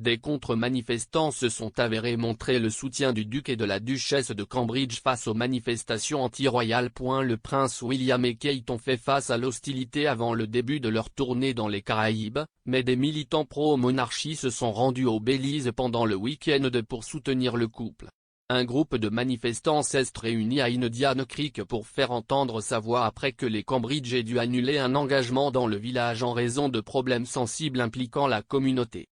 Des contre-manifestants se sont avérés montrer le soutien du duc et de la duchesse de Cambridge face aux manifestations anti-royales. Le prince William et Kate ont fait face à l'hostilité avant le début de leur tournée dans les Caraïbes, mais des militants pro-monarchie se sont rendus au Belize pendant le week-end pour soutenir le couple. Un groupe de manifestants s'est réuni à Indian Creek pour faire entendre sa voix après que les Cambridge aient dû annuler un engagement dans le village en raison de problèmes sensibles impliquant la communauté.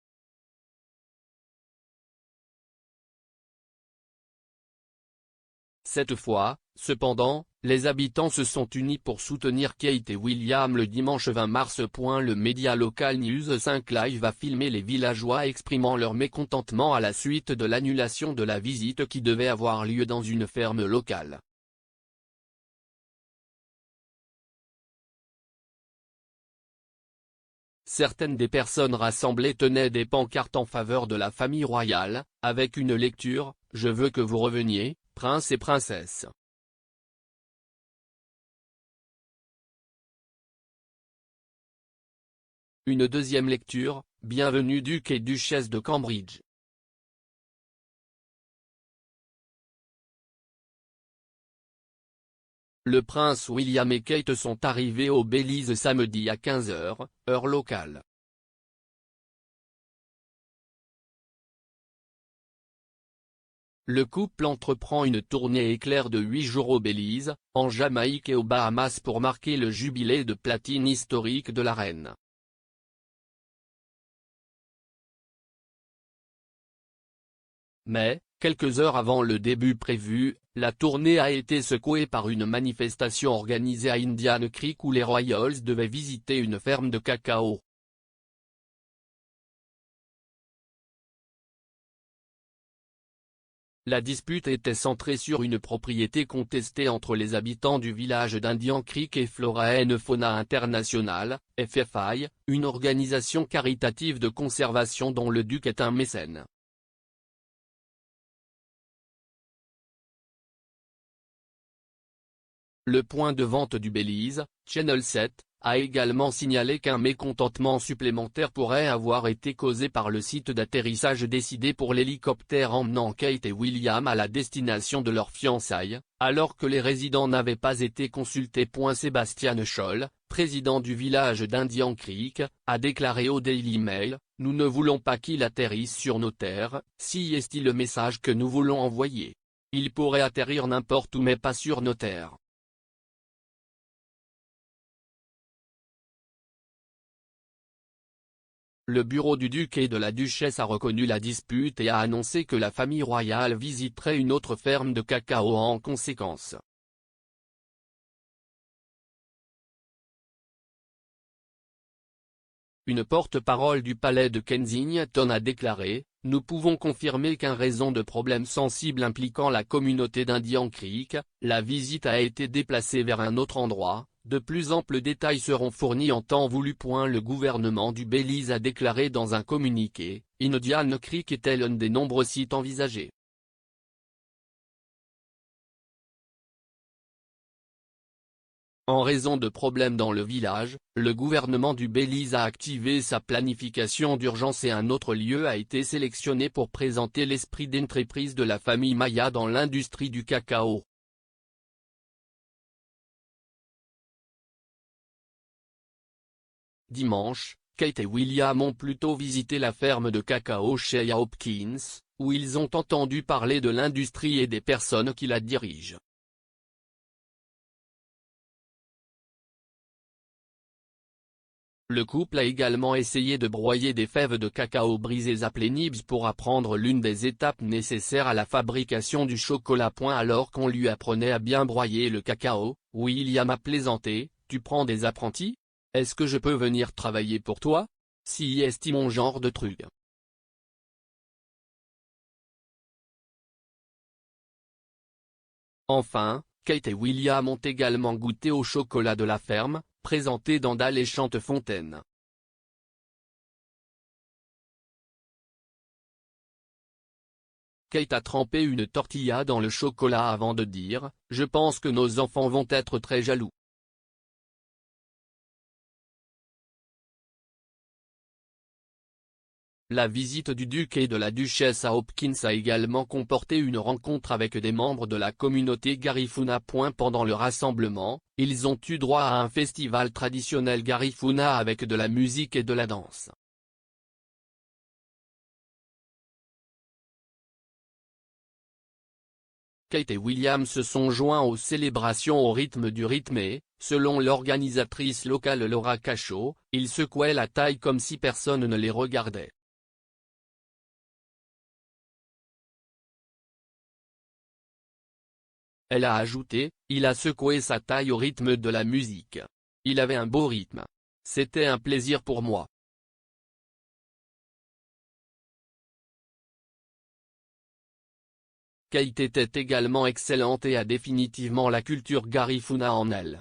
Cette fois, cependant, les habitants se sont unis pour soutenir Kate et William le dimanche 20 mars. Le média local News 5 Live a filmé les villageois exprimant leur mécontentement à la suite de l'annulation de la visite qui devait avoir lieu dans une ferme locale. Certaines des personnes rassemblées tenaient des pancartes en faveur de la famille royale, avec une lecture « Je veux que vous reveniez, prince et princesse ». Une deuxième lecture, Bienvenue duc et duchesse de Cambridge. Le prince William et Kate sont arrivés au Belize samedi à 15 h, heure locale. Le couple entreprend une tournée éclair de 8 jours au Belize, en Jamaïque et aux Bahamas pour marquer le jubilé de platine historique de la reine. Mais, quelques heures avant le début prévu, la tournée a été secouée par une manifestation organisée à Indian Creek où les Royals devaient visiter une ferme de cacao. La dispute était centrée sur une propriété contestée entre les habitants du village d'Indian Creek et Flora and Fauna International, FFI, une organisation caritative de conservation dont le duc est un mécène. Le point de vente du Belize, Channel 7, a également signalé qu'un mécontentement supplémentaire pourrait avoir été causé par le site d'atterrissage décidé pour l'hélicoptère emmenant Kate et William à la destination de leurs fiançailles, alors que les résidents n'avaient pas été consultés. Sébastien Scholl, président du village d'Indian Creek, a déclaré au Daily Mail, « Nous ne voulons pas qu'il atterrisse sur nos terres, si est le message que nous voulons envoyer. Il pourrait atterrir n'importe où mais pas sur nos terres. » Le bureau du duc et de la duchesse a reconnu la dispute et a annoncé que la famille royale visiterait une autre ferme de cacao en conséquence. Une porte-parole du palais de Kensington a déclaré, « Nous pouvons confirmer qu'en raison de problèmes sensibles impliquant la communauté d'Indian Creek, la visite a été déplacée vers un autre endroit. De plus amples détails seront fournis en temps voulu. » Le gouvernement du Belize a déclaré dans un communiqué, Indian Creek était l'un des nombreux sites envisagés. En raison de problèmes dans le village, le gouvernement du Belize a activé sa planification d'urgence et un autre lieu a été sélectionné pour présenter l'esprit d'entreprise de la famille Maya dans l'industrie du cacao. Dimanche, Kate et William ont plutôt visité la ferme de cacao chez Hopkins, où ils ont entendu parler de l'industrie et des personnes qui la dirigent. Le couple a également essayé de broyer des fèves de cacao brisées à plein nibs pour apprendre l'une des étapes nécessaires à la fabrication du chocolat. Alors qu'on lui apprenait à bien broyer le cacao, William a plaisanté, « Tu prends des apprentis ? Est-ce que je peux venir travailler pour toi ? Si est mon genre de truc. » Enfin, Kate et William ont également goûté au chocolat de la ferme, présenté dans d'alléchantes fontaines. Kate a trempé une tortilla dans le chocolat avant de dire, « Je pense que nos enfants vont être très jaloux. » La visite du duc et de la duchesse à Hopkins a également comporté une rencontre avec des membres de la communauté Garifuna. Pendant le rassemblement, ils ont eu droit à un festival traditionnel Garifuna avec de la musique et de la danse. Kate et William se sont joints aux célébrations au rythme du rythme et, selon l'organisatrice locale Laura Cachot, ils secouaient la taille comme si personne ne les regardait. Elle a ajouté, il a secoué sa taille au rythme de la musique. Il avait un beau rythme. C'était un plaisir pour moi. Kate était également excellente et a définitivement la culture Garifuna en elle.